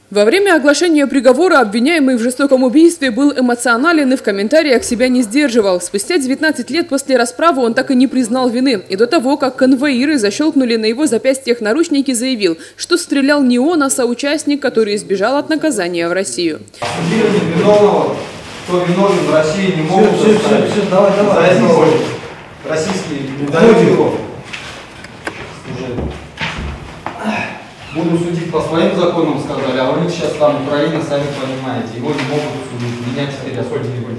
Во время оглашения приговора обвиняемый в жестоком убийстве был эмоционален и в комментариях себя не сдерживал. Спустя 19 лет после расправы он так и не признал вины. И до того, как конвоиры защелкнули на его запястьях наручники, заявил, что стрелял не он, а соучастник, который избежал от наказания в Россию. Виновного, кто виновен в России, не могут заставить. За это российские медали буду судить по своим законам, сказали, а у них сейчас там Украина, сами понимаете, его не могут судить, меня теперь особо не будет.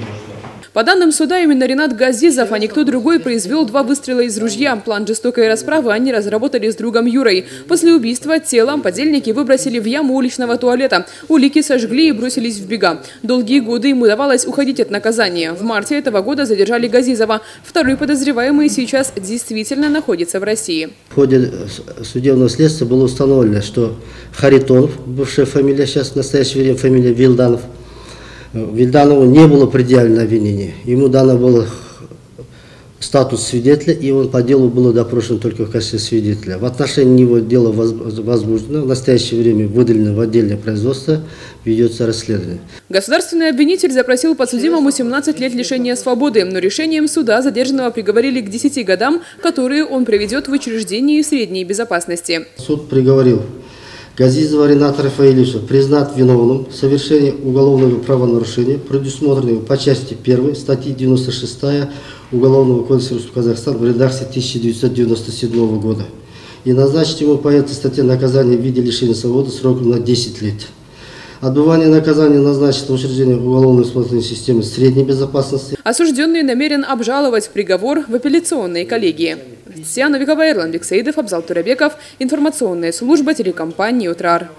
По данным суда, именно Ринат Газизов, а никто другой, произвел 2 выстрела из ружья. План жестокой расправы они разработали с другом Юрой. После убийства тело подельники выбросили в яму уличного туалета. Улики сожгли и бросились в бега. Долгие годы им удавалось уходить от наказания. В марте этого года задержали Газизова. Второй подозреваемый сейчас действительно находится в России. В ходе судебного следствия было установлено, что Харитонов, бывшая фамилия, сейчас в настоящее время фамилия Вильданов, Вильданову не было предъявлено обвинение. Ему дано было статус свидетеля, и он по делу был допрошен только в качестве свидетеля. В отношении него дело возбуждено, в настоящее время выделено в отдельное производство, ведется расследование. Государственный обвинитель запросил подсудимому 17 лет лишения свободы, но решением суда задержанного приговорили к 10 годам, которые он проведет в учреждении средней безопасности. Суд приговорил Газизова Рината Рафаэлевича признать виновным в совершении уголовного правонарушения, предусмотренного по части 1 статьи 96 Уголовного кодекса Республики Казахстан в редакции 1997 года и назначить ему по этой статье наказание в виде лишения свободы сроком на 10 лет. Отбывание наказания назначено в учреждении уголовной исполнительной системы средней безопасности. Осужденный намерен обжаловать приговор в апелляционной коллегии. Сия Новикова, Эрлан Бексейдов, Абзал Турабеков, информационная служба телекомпании «Утрар».